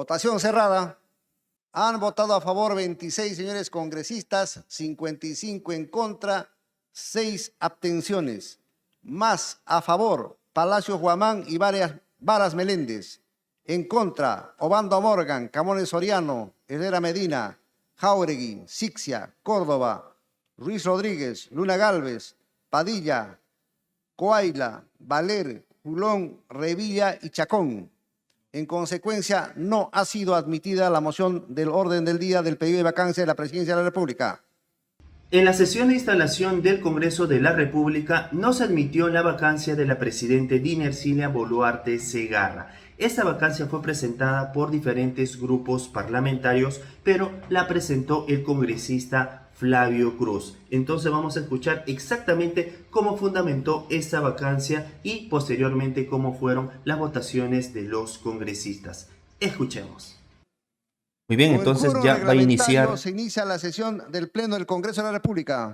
Votación cerrada. Han votado a favor 26 señores congresistas, 55 en contra, 6 abstenciones. Más a favor, Palacios Guamán y Varas Meléndez. En contra, Obando Morgan, Camones Soriano, Herrera Medina, Jáuregui, Sixia, Córdoba, Ruiz Rodríguez, Luna Gálvez, Padilla, Coaila, Valer, Julón, Revilla y Chacón. En consecuencia, no ha sido admitida la moción del orden del día del pedido de vacancia de la Presidencia de la República. En la sesión de instalación del Congreso de la República no se admitió la vacancia de la presidenta Dina Ercilia Boluarte Segarra. Esta vacancia fue presentada por diferentes grupos parlamentarios, pero la presentó el congresista Flavio Cruz. Entonces vamos a escuchar exactamente cómo fundamentó esta vacancia y posteriormente cómo fueron las votaciones de los congresistas. Escuchemos. Muy bien, entonces ya va a iniciar. Se inicia la sesión del Pleno del Congreso de la República.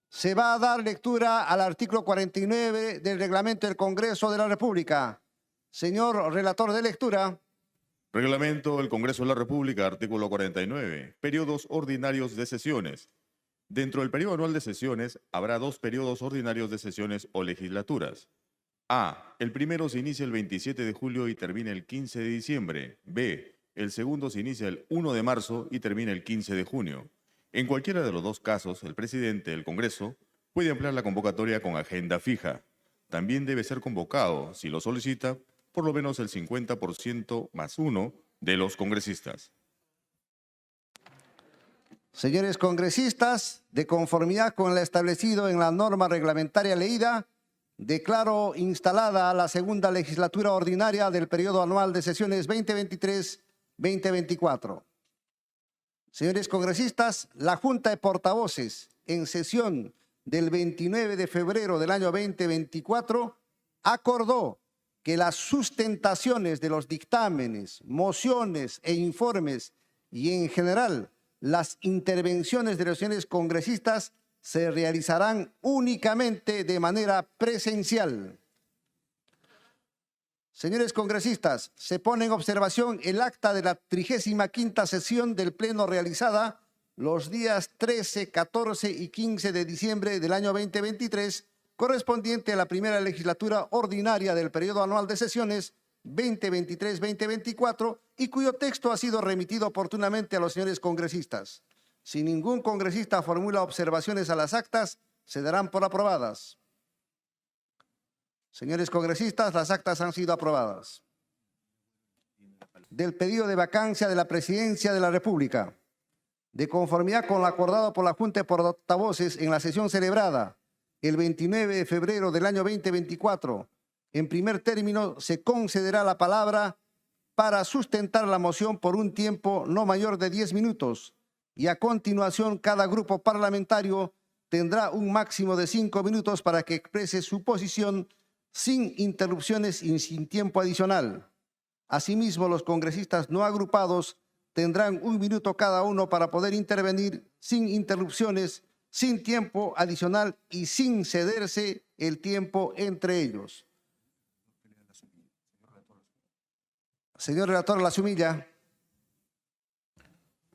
Se va a dar lectura al artículo 49 del Reglamento del Congreso de la República. Señor relator de lectura. Reglamento del Congreso de la República, artículo 49. Periodos ordinarios de sesiones. Dentro del periodo anual de sesiones habrá 2 periodos ordinarios de sesiones o legislaturas. A. El primero se inicia el 27 de julio y termina el 15 de diciembre. B. El segundo se inicia el 1 de marzo y termina el 15 de junio. En cualquiera de los 2 casos, el presidente del Congreso puede ampliar la convocatoria con agenda fija. También debe ser convocado, si lo solicita, por lo menos el 50% más 1 de los congresistas. Señores congresistas, de conformidad con lo establecido en la norma reglamentaria leída, declaro instalada la segunda legislatura ordinaria del periodo anual de sesiones 2023-2024. Señores congresistas, la Junta de Portavoces, en sesión del 29 de febrero del año 2024, acordó que las sustentaciones de los dictámenes, mociones e informes y en general las intervenciones de los señores congresistas se realizarán únicamente de manera presencial. Señores congresistas, se pone en observación el acta de la 35ª sesión del Pleno realizada los días 13, 14 y 15 de diciembre del año 2023, correspondiente a la primera legislatura ordinaria del periodo anual de sesiones 2023-2024 y cuyo texto ha sido remitido oportunamente a los señores congresistas. Si ningún congresista formula observaciones a las actas, se darán por aprobadas. Señores congresistas, las actas han sido aprobadas. Del pedido de vacancia de la Presidencia de la República, de conformidad con lo acordado por la Junta de Portavoces en la sesión celebrada el 29 de febrero del año 2024, en primer término se concederá la palabra para sustentar la moción por un tiempo no mayor de 10 minutos y a continuación cada grupo parlamentario tendrá un máximo de 5 minutos para que exprese su posición sin interrupciones y sin tiempo adicional. Asimismo, los congresistas no agrupados tendrán 1 minuto cada uno para poder intervenir sin interrupciones, sin tiempo adicional y sin cederse el tiempo entre ellos. Señor relator, la sumilla.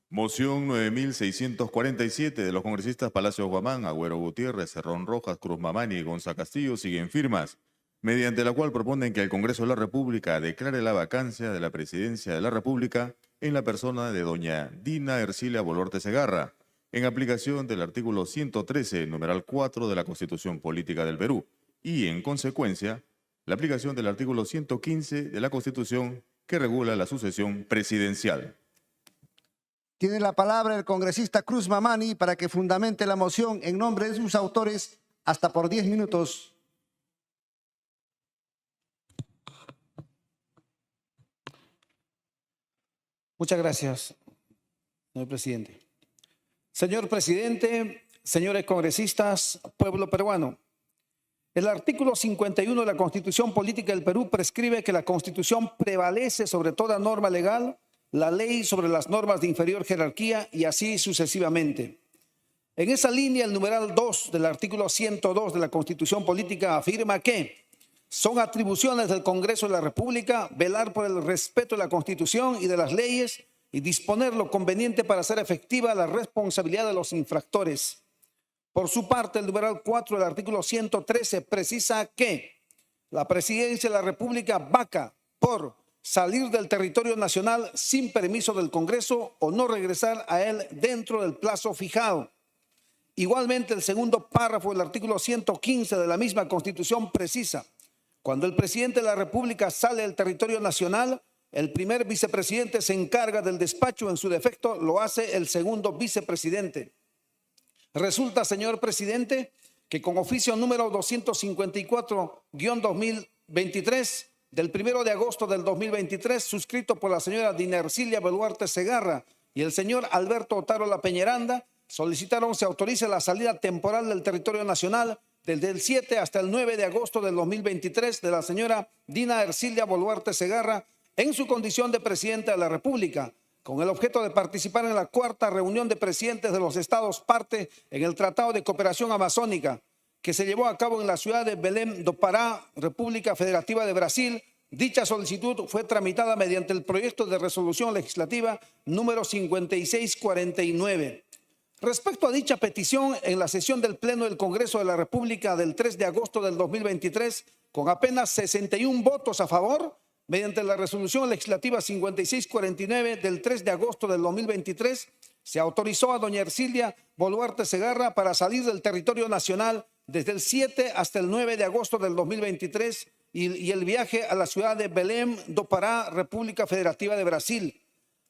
Moción 9647 de los congresistas Palacios Guamán, Agüero Gutiérrez, Cerrón Rojas, Cruz Mamani y Gonza Castillo siguen firmas, mediante la cual proponen que el Congreso de la República declare la vacancia de la Presidencia de la República en la persona de doña Dina Ercilia Boluarte Segarra, en aplicación del artículo 113, numeral 4 de la Constitución Política del Perú, y, en consecuencia, la aplicación del artículo 115 de la Constitución que regula la sucesión presidencial. Tiene la palabra el congresista Cruz Mamani para que fundamente la moción en nombre de sus autores hasta por 10 minutos. Muchas gracias, señor presidente. Señor presidente, señores congresistas, pueblo peruano. El artículo 51 de la Constitución Política del Perú prescribe que la Constitución prevalece sobre toda norma legal, la ley sobre las normas de inferior jerarquía y así sucesivamente. En esa línea, el numeral 2 del artículo 102 de la Constitución Política afirma que Son atribuciones del Congreso de la República velar por el respeto de la Constitución y de las leyes y disponer lo conveniente para hacer efectiva la responsabilidad de los infractores. Por su parte, el numeral 4 del artículo 113 precisa que la Presidencia de la República vaca por salir del territorio nacional sin permiso del Congreso o no regresar a él dentro del plazo fijado. Igualmente, el segundo párrafo del artículo 115 de la misma Constitución precisa: cuando el presidente de la República sale del territorio nacional, el primer vicepresidente se encarga del despacho, en su defecto lo hace el segundo vicepresidente. Resulta, señor presidente, que con oficio número 254-2023 del 1 de agosto del 2023, suscrito por la señora Dina Ercilia Boluarte Segarra y el señor Alberto Otárola Peñaranda, solicitaron se autorice la salida temporal del territorio nacional desde el 7 hasta el 9 de agosto del 2023 de la señora Dina Ercilia Boluarte Segarra en su condición de presidenta de la República, con el objeto de participar en la cuarta reunión de presidentes de los estados parte en el Tratado de Cooperación Amazónica, que se llevó a cabo en la ciudad de Belém do Pará, República Federativa de Brasil. Dicha solicitud fue tramitada mediante el proyecto de resolución legislativa número 5649. Respecto a dicha petición, en la sesión del Pleno del Congreso de la República del 3 de agosto del 2023, con apenas 61 votos a favor, mediante la resolución legislativa 5649 del 3 de agosto del 2023, se autorizó a doña Ercilia Boluarte Segarra para salir del territorio nacional desde el 7 hasta el 9 de agosto del 2023 y el viaje a la ciudad de Belém do Pará, República Federativa de Brasil.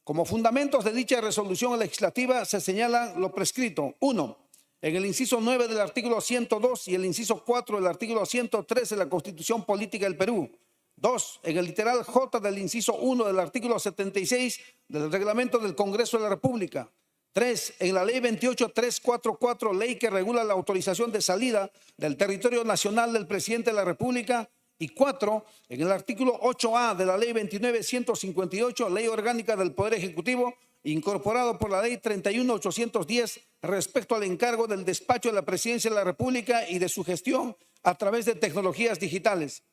Como fundamentos de dicha resolución legislativa se señalan lo prescrito. 1. En el inciso 9 del artículo 102 y el inciso 4 del artículo 113 de la Constitución Política del Perú. 2. En el literal J del inciso 1 del artículo 76 del Reglamento del Congreso de la República. 3. En la ley 28344, ley que regula la autorización de salida del territorio nacional del presidente de la República. Y 4. En el artículo 8A de la ley 29158, ley orgánica del Poder Ejecutivo, incorporado por la ley 31810 respecto al encargo del despacho de la Presidencia de la República y de su gestión a través de tecnologías digitales.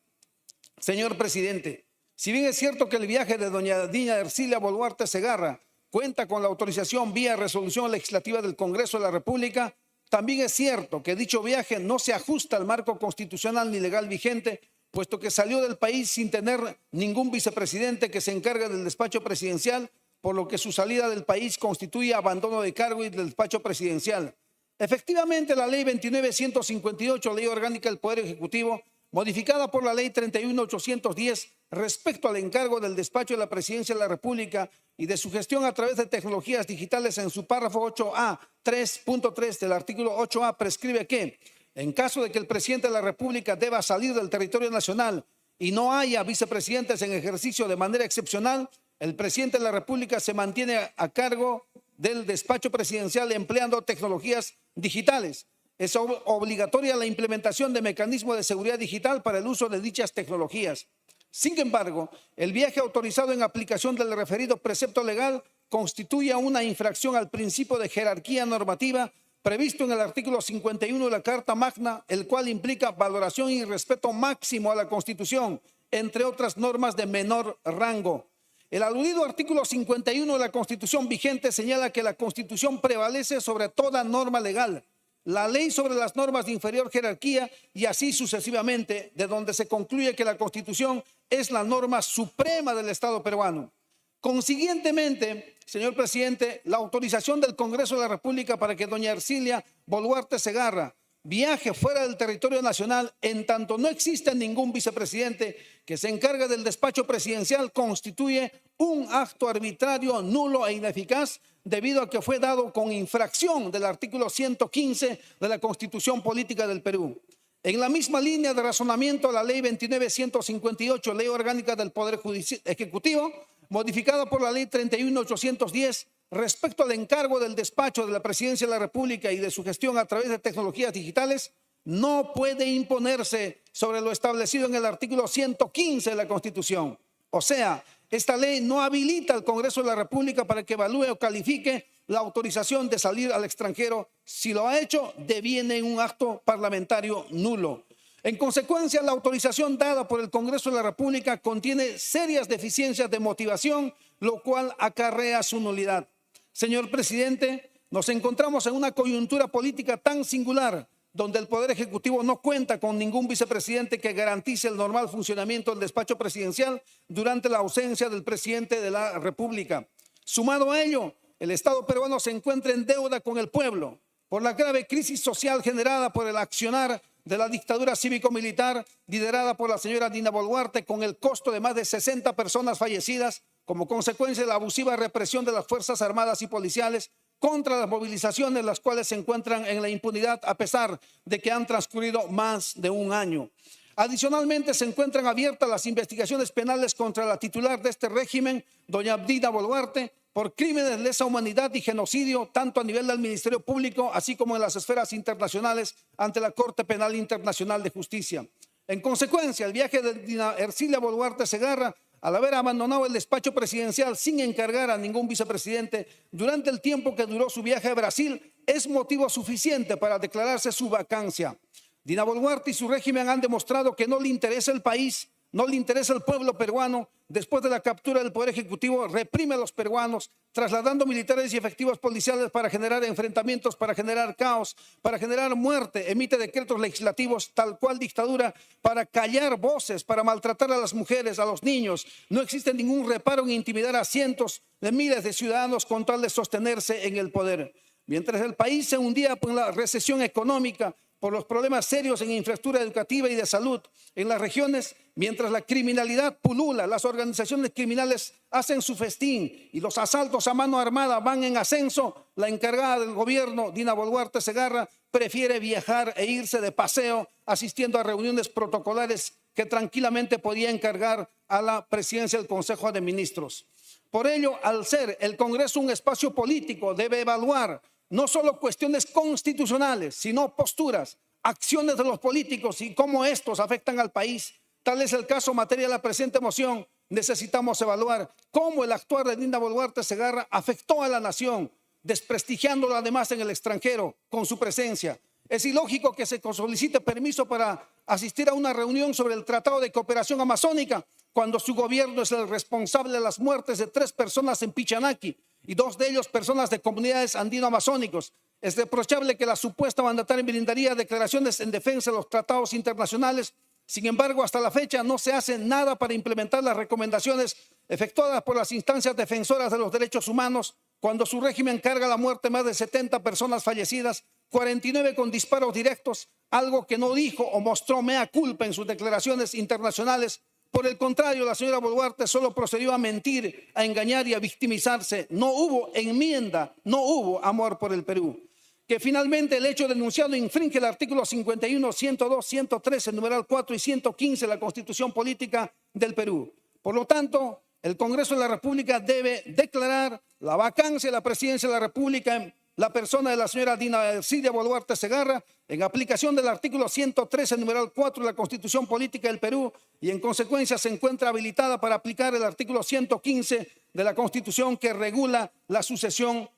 Señor presidente, si bien es cierto que el viaje de doña Dina Ercilia Boluarte Segarra cuenta con la autorización vía resolución legislativa del Congreso de la República, también es cierto que dicho viaje no se ajusta al marco constitucional ni legal vigente, puesto que salió del país sin tener ningún vicepresidente que se encargue del despacho presidencial, por lo que su salida del país constituye abandono de cargo y del despacho presidencial. Efectivamente, la ley 29158, ley orgánica del Poder Ejecutivo, modificada por la ley 31810 respecto al encargo del despacho de la Presidencia de la República y de su gestión a través de tecnologías digitales, en su párrafo 8A 3.3 del artículo 8A prescribe que en caso de que el presidente de la República deba salir del territorio nacional y no haya vicepresidentes en ejercicio de manera excepcional, el presidente de la República se mantiene a cargo del despacho presidencial empleando tecnologías digitales. Es obligatoria la implementación de mecanismos de seguridad digital para el uso de dichas tecnologías. Sin embargo, el viaje autorizado en aplicación del referido precepto legal constituye una infracción al principio de jerarquía normativa previsto en el artículo 51 de la Carta Magna, el cual implica valoración y respeto máximo a la Constitución, entre otras normas de menor rango. El aludido artículo 51 de la Constitución vigente señala que la Constitución prevalece sobre toda norma legal, la ley sobre las normas de inferior jerarquía y así sucesivamente, de donde se concluye que la Constitución es la norma suprema del Estado peruano. Consiguientemente, señor presidente, la autorización del Congreso de la República para que doña Ercilia Boluarte Segarra viaje fuera del territorio nacional en tanto no existe ningún vicepresidente que se encargue del despacho presidencial constituye un acto arbitrario, nulo e ineficaz debido a que fue dado con infracción del artículo 115 de la Constitución Política del Perú. En la misma línea de razonamiento, la ley 29158, ley orgánica del Poder Ejecutivo, modificada por la ley 31810, respecto al encargo del despacho de la Presidencia de la República y de su gestión a través de tecnologías digitales, no puede imponerse sobre lo establecido en el artículo 115 de la Constitución. O sea, esta ley no habilita al Congreso de la República para que evalúe o califique la autorización de salir al extranjero. Si lo ha hecho, deviene un acto parlamentario nulo. En consecuencia, la autorización dada por el Congreso de la República contiene serias deficiencias de motivación, lo cual acarrea su nulidad. Señor presidente, nos encontramos en una coyuntura política tan singular, donde el Poder Ejecutivo no cuenta con ningún vicepresidente que garantice el normal funcionamiento del despacho presidencial durante la ausencia del presidente de la República. Sumado a ello, el Estado peruano se encuentra en deuda con el pueblo por la grave crisis social generada por el accionar de la dictadura cívico-militar liderada por la señora Dina Boluarte, con el costo de más de 60 personas fallecidas como consecuencia de la abusiva represión de las Fuerzas Armadas y Policiales contra las movilizaciones, las cuales se encuentran en la impunidad a pesar de que han transcurrido más de un año. Adicionalmente, se encuentran abiertas las investigaciones penales contra la titular de este régimen, doña Dina Boluarte, por crímenes de lesa humanidad y genocidio, tanto a nivel del Ministerio Público, así como en las esferas internacionales ante la Corte Penal Internacional de Justicia. En consecuencia, el viaje de Dina Ercilia Boluarte Segarra, al haber abandonado el despacho presidencial sin encargar a ningún vicepresidente durante el tiempo que duró su viaje a Brasil, es motivo suficiente para declararse su vacancia. Dina Boluarte y su régimen han demostrado que no le interesa el país, no le interesa el pueblo peruano. Después de la captura del Poder Ejecutivo, reprime a los peruanos, trasladando militares y efectivos policiales para generar enfrentamientos, para generar caos, para generar muerte. Emite decretos legislativos tal cual dictadura para callar voces, para maltratar a las mujeres, a los niños. No existe ningún reparo en intimidar a cientos de miles de ciudadanos con tal de sostenerse en el poder. Mientras el país se hundía por la recesión económica, por los problemas serios en infraestructura educativa y de salud en las regiones, mientras la criminalidad pulula, las organizaciones criminales hacen su festín y los asaltos a mano armada van en ascenso, la encargada del gobierno, Dina Boluarte Segarra, prefiere viajar e irse de paseo asistiendo a reuniones protocolares que tranquilamente podía encargar a la presidencia del Consejo de Ministros. Por ello, al ser el Congreso un espacio político, debe evaluar no solo cuestiones constitucionales, sino posturas, acciones de los políticos y cómo estos afectan al país. Tal es el caso en materia de la presente moción. Necesitamos evaluar cómo el actuar de Dina Boluarte Segarra afectó a la nación, desprestigiándola además en el extranjero con su presencia. Es ilógico que se solicite permiso para asistir a una reunión sobre el Tratado de Cooperación Amazónica cuando su gobierno es el responsable de las muertes de 3 personas en Pichanaki y 2 de ellos personas de comunidades andino-amazónicos. Es reprochable que la supuesta mandataria brindaría declaraciones en defensa de los tratados internacionales. Sin embargo, hasta la fecha no se hace nada para implementar las recomendaciones efectuadas por las instancias defensoras de los derechos humanos, cuando su régimen carga la muerte de más de 70 personas fallecidas, 49 con disparos directos, algo que no dijo o mostró mea culpa en sus declaraciones internacionales. Por el contrario, la señora Boluarte solo procedió a mentir, a engañar y a victimizarse. No hubo enmienda, no hubo amor por el Perú. Que finalmente el hecho denunciado infringe el artículo 51, 102, 113, numeral 4 y 115 de la Constitución Política del Perú. Por lo tanto, el Congreso de la República debe declarar la vacancia de la presidencia de la República en la persona de la señora Dina Ercilia Boluarte Segarra, en aplicación del artículo 113, numeral 4 de la Constitución Política del Perú, y en consecuencia se encuentra habilitada para aplicar el artículo 115 de la Constitución que regula la sucesión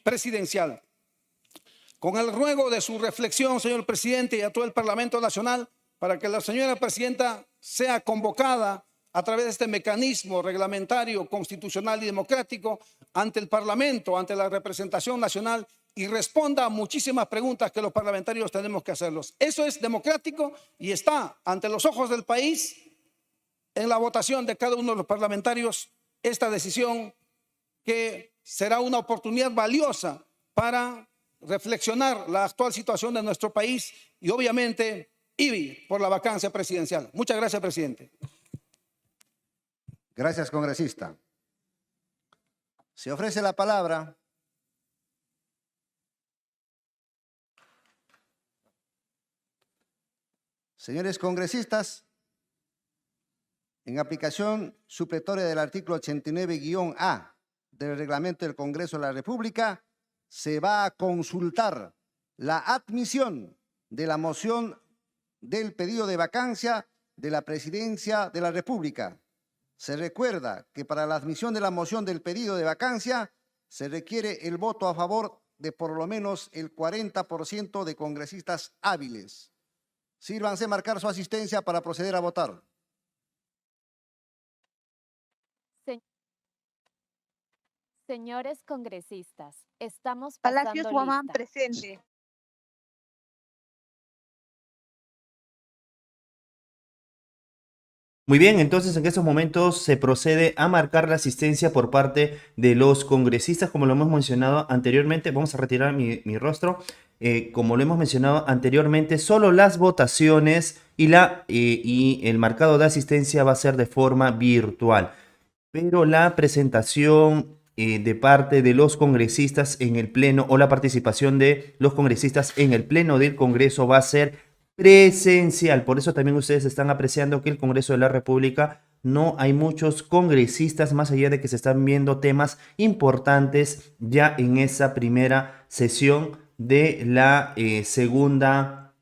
presidencial. Con el ruego de su reflexión, señor presidente, y a todo el Parlamento Nacional, para que la señora presidenta sea convocada a través de este mecanismo reglamentario, constitucional y democrático ante el Parlamento, ante la representación nacional, y responda a muchísimas preguntas que los parlamentarios tenemos que hacerlos. Eso es democrático y está ante los ojos del país en la votación de cada uno de los parlamentarios esta decisión, que será una oportunidad valiosa para reflexionar la actual situación de nuestro país y obviamente ir por la vacancia presidencial. Muchas gracias, presidente. Gracias, congresista. Se ofrece la palabra señores congresistas, en aplicación supletoria del artículo 89-A del reglamento del Congreso de la República, se va a consultar la admisión de la moción del pedido de vacancia de la Presidencia de la República. Se recuerda que para la admisión de la moción del pedido de vacancia se requiere el voto a favor de por lo menos el 40% de congresistas hábiles. Sírvanse marcar su asistencia para proceder a votar. Señores congresistas, estamos Palacios pasando Guamán, lista. presente. Muy bien, entonces en estos momentos se procede a marcar la asistencia por parte de los congresistas, como lo hemos mencionado anteriormente. Vamos a retirar mi rostro. Como lo hemos mencionado anteriormente, solo las votaciones y el marcado de asistencia va a ser de forma virtual. Pero la presentación de parte de los congresistas en el pleno o la participación de los congresistas en el pleno del Congreso va a ser presencial. Por eso también ustedes están apreciando que el Congreso de la República no hay muchos congresistas, más allá de que se están viendo temas importantes ya en esa primera sesión de la segunda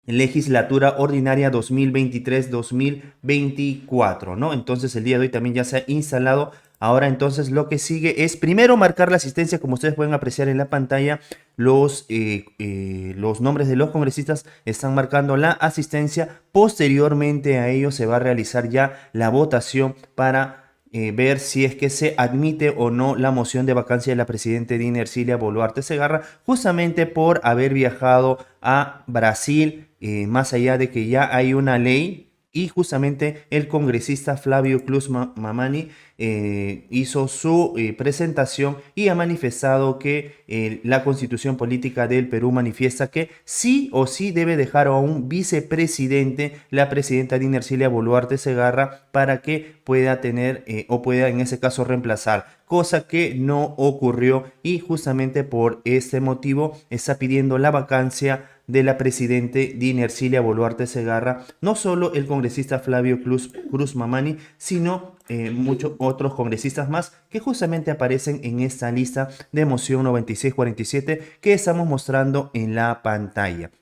legislatura ordinaria 2023-2024, ¿no? Entonces el día de hoy también ya se ha instalado. Ahora entonces lo que sigue es primero marcar la asistencia. Como ustedes pueden apreciar en la pantalla, los nombres de los congresistas están marcando la asistencia. Posteriormente a ello se va a realizar ya la votación para ver si es que se admite o no la moción de vacancia de la presidenta Dina Ercilia Boluarte Segarra, justamente por haber viajado a Brasil, más allá de que ya hay una ley. Y justamente el congresista Flavio Cruz Mamani hizo su presentación y ha manifestado que la Constitución Política del Perú manifiesta que sí o sí debe dejar a un vicepresidente la presidenta Dina Ercilia Boluarte Segarra para que pueda tener o pueda en ese caso reemplazar, cosa que no ocurrió, y justamente por este motivo está pidiendo la vacancia de la presidenta Dina Ercilia Boluarte Segarra, no solo el congresista Flavio Cruz Mamani, sino muchos otros congresistas más que justamente aparecen en esta lista de moción 9647 que estamos mostrando en la pantalla.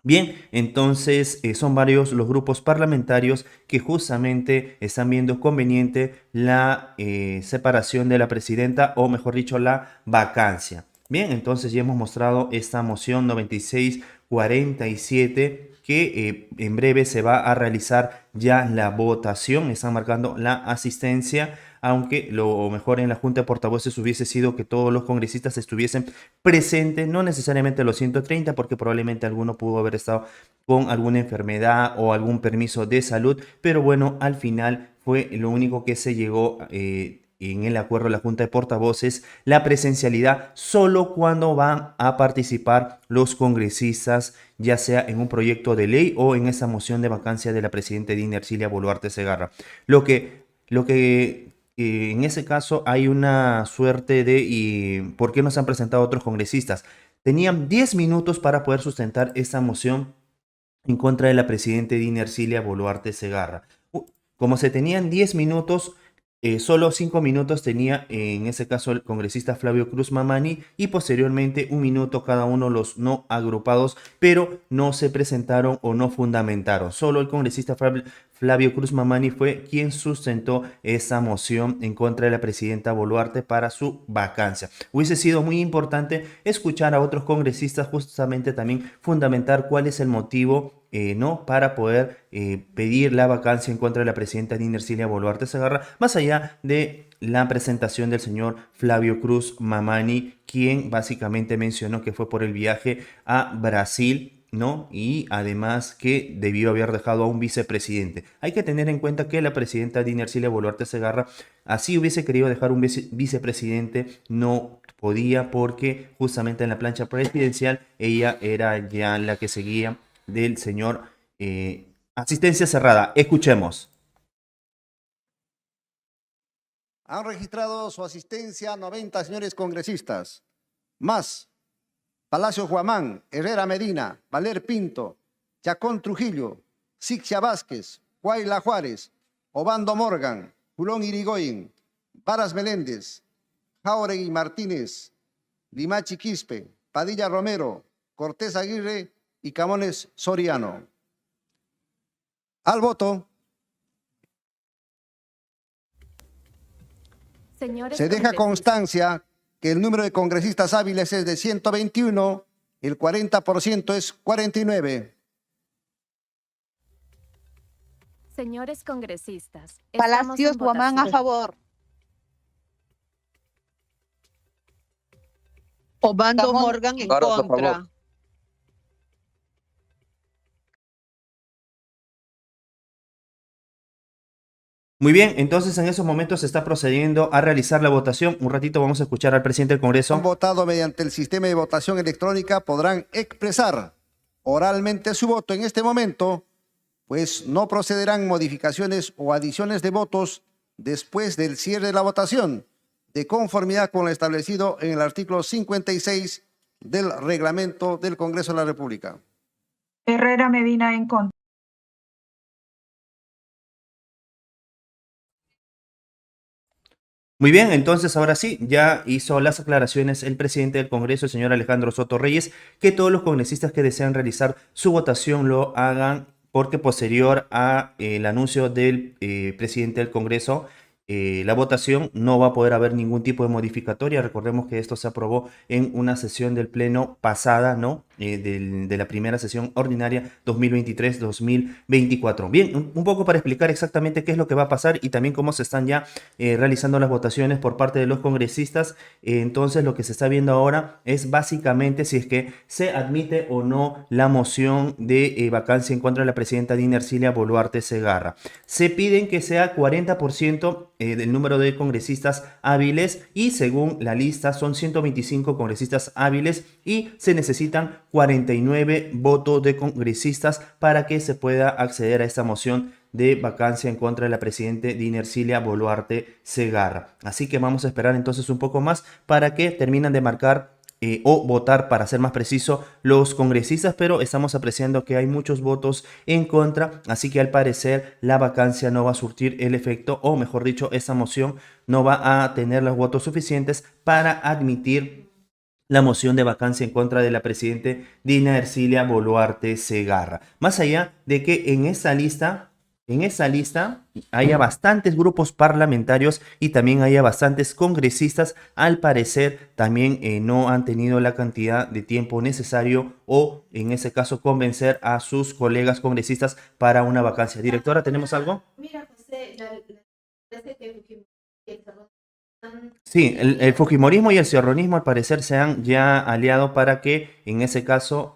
Bien, entonces son varios los grupos parlamentarios que justamente están viendo conveniente la separación de la presidenta, o mejor dicho, la vacancia. Bien, entonces ya hemos mostrado esta moción 9647 que en breve se va a realizar ya la votación. Están marcando la asistencia, aunque lo mejor en la Junta de Portavoces hubiese sido que todos los congresistas estuviesen presentes, no necesariamente los 130, porque probablemente alguno pudo haber estado con alguna enfermedad o algún permiso de salud, pero bueno, al final fue lo único que se llegó en el acuerdo de la Junta de Portavoces, la presencialidad solo cuando van a participar los congresistas, ya sea en un proyecto de ley o en esa moción de vacancia de la presidenta Dina Ercilia Boluarte Segarra. Lo que en ese caso hay una suerte de ¿por qué no se han presentado otros congresistas? Tenían 10 minutos para poder sustentar esta moción en contra de la presidenta Dina Ercilia Boluarte Segarra. Como se tenían 10 minutos, solo 5 minutos tenía en ese caso el congresista Flavio Cruz Mamani, y posteriormente 1 minuto cada uno los no agrupados, pero no se presentaron o no fundamentaron. Solo el congresista Flavio Cruz Mamani fue quien sustentó esa moción en contra de la presidenta Boluarte para su vacancia. Hubiese sido muy importante escuchar a otros congresistas, justamente también fundamentar cuál es el motivo ¿no? para poder pedir la vacancia en contra de la presidenta Dina Ercilia Boluarte Segarra, más allá de la presentación del señor Flavio Cruz Mamani, quien básicamente mencionó que fue por el viaje a Brasil, ¿no? Y además que debió haber dejado a un vicepresidente. Hay que tener en cuenta que la presidenta Dina Ercilia Boluarte Segarra así hubiese querido dejar un vicepresidente, no podía, porque justamente en la plancha presidencial ella era ya la que seguía del señor asistencia cerrada. Escuchemos. Han registrado su asistencia 90 señores congresistas, más Palacios Guamán, Herrera Medina, Valer Pinto, Chacón Trujillo, Sixia Vázquez, Guayla Juárez, Obando Morgan, Julón Irigoyen, Varas Meléndez, Jauregui Martínez, Limachi Quispe, Padilla Romero, Cortés Aguirre y Camones Soriano. Al voto. Señores Se deja congresistas, constancia que el número de congresistas hábiles es de 121, el 40% es 49. Señores congresistas, estamos Palacios en Guamán a votación. favor. Obando Estamos- Morgan en Varas a favor. contra. Muy bien, entonces en esos momentos se está procediendo a realizar la votación. Un ratito vamos a escuchar al presidente del Han Congreso. votado mediante el sistema de votación electrónica podrán expresar oralmente su voto en este momento, pues no procederán modificaciones o adiciones de votos después del cierre de la votación, de conformidad con lo establecido en el artículo 56 del reglamento del Congreso de la República. Herrera Medina en contra. Muy bien, entonces ahora sí, ya hizo las aclaraciones el presidente del Congreso, el señor Alejandro Soto Reyes, que todos los congresistas que desean realizar su votación lo hagan porque posterior a el anuncio del presidente del Congreso, la votación no va a poder haber ningún tipo de modificatoria. Recordemos que esto se aprobó en una sesión del Pleno pasada, ¿no? De la primera sesión ordinaria 2023-2024. Bien, un poco para explicar exactamente qué es lo que va a pasar y también cómo se están ya realizando las votaciones por parte de los congresistas. Entonces, lo que se está viendo ahora es básicamente si es que se admite o no la moción de vacancia en contra de la presidenta Dina Ercilia Boluarte Segarra. Se piden que sea 40% del número de congresistas hábiles y según la lista son 125 congresistas hábiles y se necesitan 49 votos de congresistas para que se pueda acceder a esta moción de vacancia en contra de la presidenta Dina Ercilia Boluarte Segarra. Así que vamos a esperar entonces un poco más para que terminen de marcar o votar, para ser más preciso, los congresistas, pero estamos apreciando que hay muchos votos en contra, así que al parecer la vacancia no va a surtir el efecto, o mejor dicho, esa moción no va a tener los votos suficientes para admitir la moción de vacancia en contra de la presidenta Dina Ercilia Boluarte Segarra. Más allá de que en esa lista haya bastantes grupos parlamentarios y también haya bastantes congresistas, al parecer también no han tenido la cantidad de tiempo necesario o en ese caso convencer a sus colegas congresistas para una vacancia. Directora, ¿tenemos algo? Mira, José, parece que Sí, el fujimorismo y el cerronismo al parecer se han ya aliado para que en ese caso...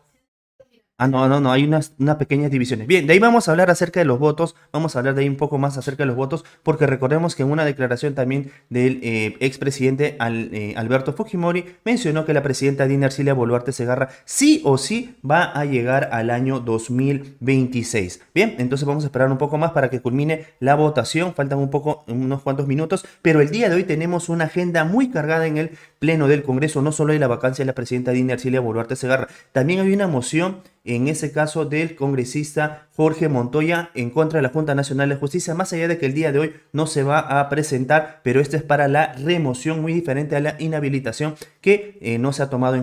No, hay unas pequeñas divisiones. Bien, de ahí vamos a hablar acerca de los votos, vamos a hablar de ahí un poco más acerca de los votos, porque recordemos que en una declaración también del expresidente Alberto Fujimori mencionó que la presidenta Dina Ercilia Boluarte Segarra sí o sí va a llegar al año 2026. Bien, entonces vamos a esperar un poco más para que culmine la votación, faltan unos cuantos minutos, pero el día de hoy tenemos una agenda muy cargada en el Pleno del Congreso, no solo hay la vacancia de la presidenta Dina Ercilia Boluarte Segarra, también hay una moción en ese caso del congresista Jorge Montoya en contra de la Junta Nacional de Justicia, más allá de que el día de hoy no se va a presentar, pero esto es para la remoción, muy diferente a la inhabilitación que no se ha tomado en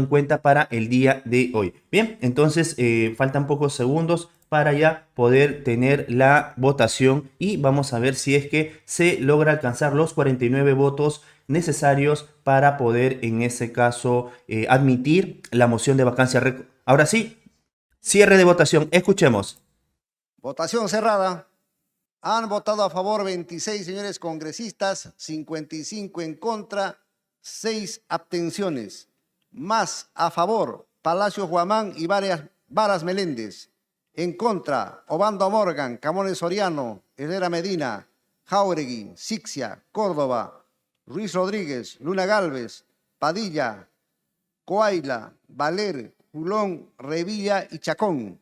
cuenta para el día de hoy. Bien, entonces faltan pocos segundos para ya poder tener la votación y vamos a ver si es que se logra alcanzar los 49 votos necesarios para poder en ese caso admitir la moción de vacancia. Ahora sí, cierre de votación. Escuchemos. Votación cerrada. Han votado a favor 26 señores congresistas, 55 en contra, 6 abstenciones. Más a favor, Palacios Guamán y Varas Meléndez. En contra, Obando Morgan, Camones Soriano, Herrera Medina, Jáuregui, Sixia, Córdoba, Ruiz Rodríguez, Luna Galvez, Padilla, Coaila, Valer, Julón, Revilla y Chacón.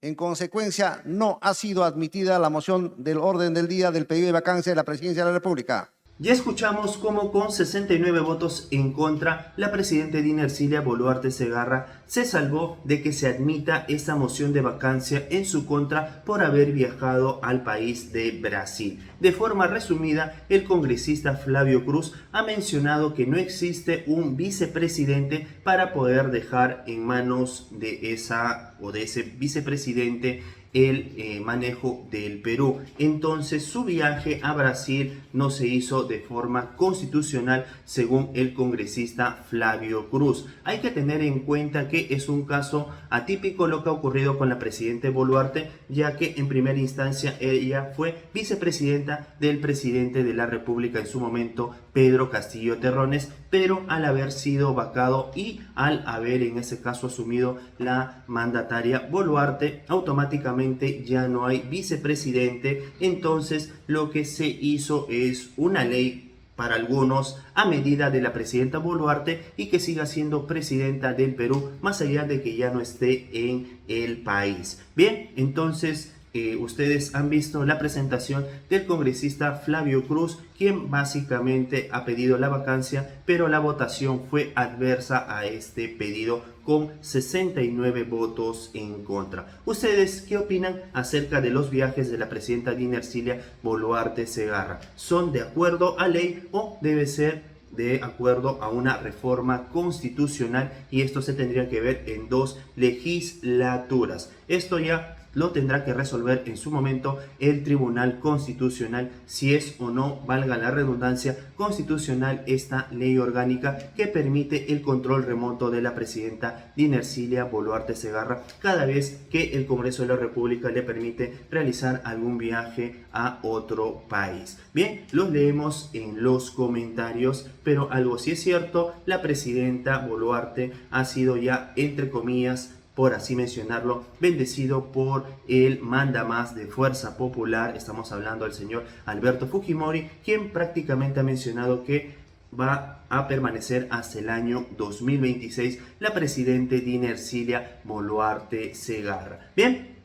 En consecuencia, no ha sido admitida la moción del orden del día del pedido de vacancia de la Presidencia de la República. Ya escuchamos cómo con 69 votos en contra, la presidenta Dina Ercilia Boluarte Segarra se salvó de que se admita esta moción de vacancia en su contra por haber viajado al país de Brasil. De forma resumida, el congresista Flavio Cruz ha mencionado que no existe un vicepresidente para poder dejar en manos de ese vicepresidente el manejo del Perú. Entonces su viaje a Brasil no se hizo de forma constitucional según el congresista Flavio Cruz. Hay que tener en cuenta que es un caso atípico lo que ha ocurrido con la presidenta Boluarte, ya que en primera instancia ella fue vicepresidenta del presidente de la República en su momento, Pedro Castillo Terrones, pero al haber sido vacado y al haber en ese caso asumido la mandataria Boluarte, automáticamente ya no hay vicepresidente. Entonces lo que se hizo es una ley para algunos a medida de la presidenta Boluarte y que siga siendo presidenta del Perú más allá de que ya no esté en el país. Bien, entonces ustedes han visto la presentación del congresista Flavio Cruz, quien básicamente ha pedido la vacancia, pero la votación fue adversa a este pedido con 69 votos en contra. ¿Ustedes qué opinan acerca de los viajes de la presidenta Dina Ercilia Boluarte Segarra? ¿Son de acuerdo a ley o debe ser de acuerdo a una reforma constitucional? Y esto se tendría que ver en 2 legislaturas. Esto ya lo tendrá que resolver en su momento el Tribunal Constitucional, si es o no, valga la redundancia, constitucional esta ley orgánica que permite el control remoto de la presidenta Dina Ercilia Boluarte Segarra cada vez que el Congreso de la República le permite realizar algún viaje a otro país. Bien, los leemos en los comentarios, pero algo sí es cierto, la presidenta Boluarte ha sido ya, entre comillas, por así mencionarlo, bendecido por el mandamás de Fuerza Popular. Estamos hablando del señor Alberto Fujimori, quien prácticamente ha mencionado que va a permanecer hasta el año 2026 la presidenta Dina Ercilia Boluarte Segarra. Bien,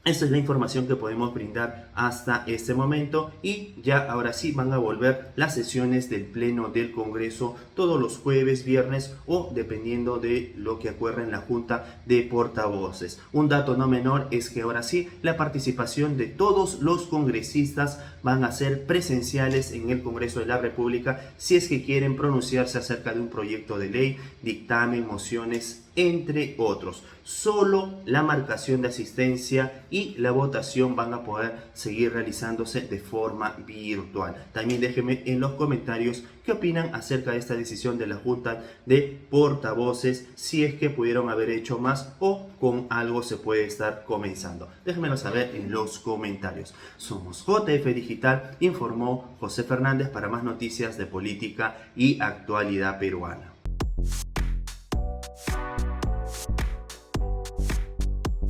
esta es la información que podemos brindar hasta este momento y ya ahora sí van a volver las sesiones del Pleno del Congreso todos los jueves, viernes o dependiendo de lo que acuerde en la Junta de Portavoces. Un dato no menor es que ahora sí la participación de todos los congresistas van a ser presenciales en el Congreso de la República si es que quieren pronunciarse acerca de un proyecto de ley, dictamen, mociones, entre otros. Solo la marcación de asistencia y la votación van a poder seguir realizándose de forma virtual. También déjenme en los comentarios qué opinan acerca de esta decisión de la Junta de Portavoces, si es que pudieron haber hecho más o con algo se puede estar comenzando. Déjenmelo saber en los comentarios. Somos JF Digital, informó José Fernández para más noticias de política y actualidad peruana.